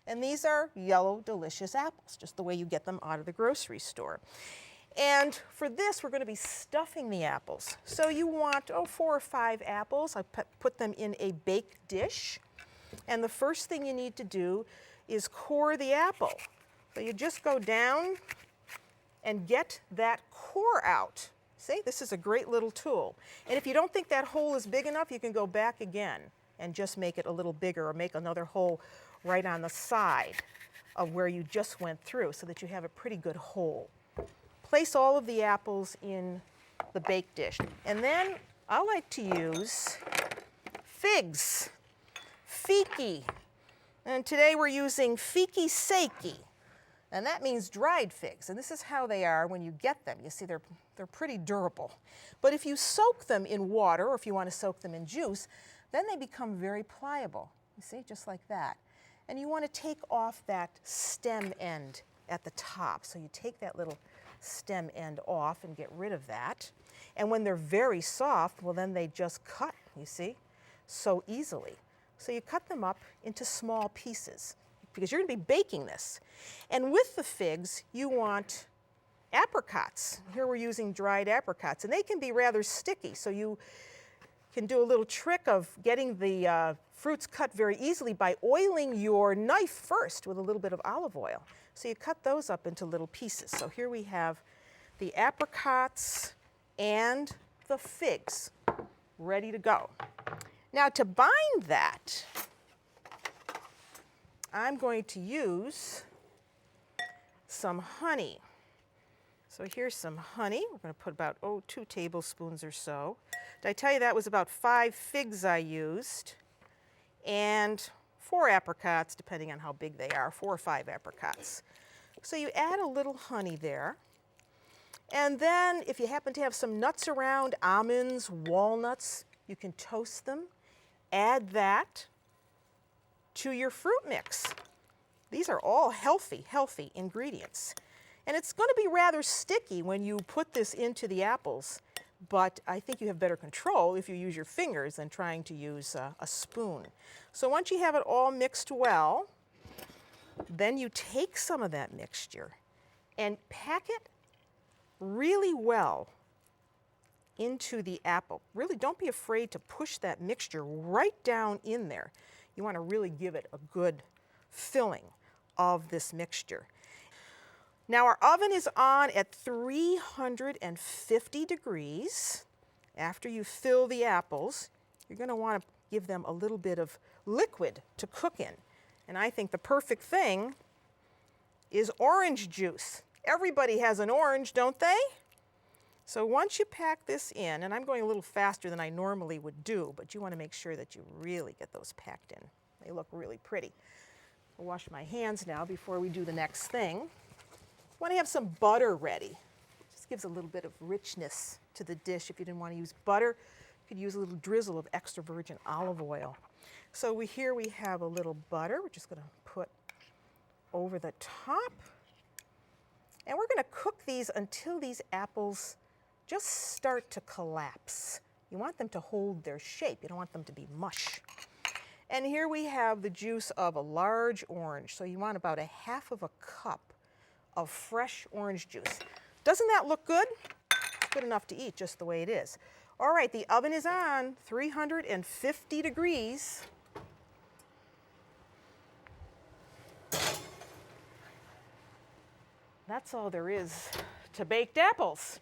And these are yellow, delicious apples, just the way you get them out of the grocery store. And for this, we're going to be stuffing the apples. So you want, 4 or 5 apples. I put them in a baked dish. And the first thing you need to do is core the apple. So you just go down and get that core out. See, this is a great little tool. And if you don't think that hole is big enough, you can go back again and just make it a little bigger, or make another hole right on the side of where you just went through, so that you have a pretty good hole. Place all of the apples in the baked dish. And then I like to use figs, fiki. And today we're using fiki seiki. And that means dried figs. And this is how they are when you get them. You see, they're pretty durable. But if you soak them in water, or if you want to soak them in juice, then they become very pliable. You see, just like that. And you want to take off that stem end at the top. So you take that little stem end off and get rid of that. And when they're very soft, well, then they just cut, you see, so easily. So you cut them up into small pieces, because you're going to be baking this. And with the figs, you want apricots. Here we're using dried apricots, and they can be rather sticky. So you can do a little trick of getting the fruits cut very easily by oiling your knife first with a little bit of olive oil. So you cut those up into little pieces. So here we have the apricots and the figs ready to go. Now to bind that, I'm going to use some honey. So here's some honey. We're going to put about 2 tablespoons or so. Did I tell you that was about 5 figs I used, and 4 apricots, depending on how big they are, 4 or 5 apricots. So you add a little honey there. And then if you happen to have some nuts around, almonds, walnuts, you can toast them. Add that to your fruit mix. These are all healthy ingredients. And it's going to be rather sticky when you put this into the apples, but I think you have better control if you use your fingers than trying to use a spoon. So once you have it all mixed well, then you take some of that mixture and pack it really well into the apple. Really, don't be afraid to push that mixture right down in there. You want to really give it a good filling of this mixture. Now our oven is on at 350 degrees. After you fill the apples, you're going to want to give them a little bit of liquid to cook in. And I think the perfect thing is orange juice. Everybody has an orange, don't they? So once you pack this in, and I'm going a little faster than I normally would do, but you want to make sure that you really get those packed in. They look really pretty. I'll wash my hands now before we do the next thing. You want to have some butter ready. Just gives a little bit of richness to the dish. If you didn't want to use butter, you could use a little drizzle of extra virgin olive oil. So here we have a little butter. We're just going to put over the top. And we're going to cook these until these apples just start to collapse. You want them to hold their shape. You don't want them to be mush. And here we have the juice of a large orange. So you want about 1/2 cup of fresh orange juice. Doesn't that look good? Good enough to eat just the way it is. All right, the oven is on 350 degrees. That's all there is to baked apples.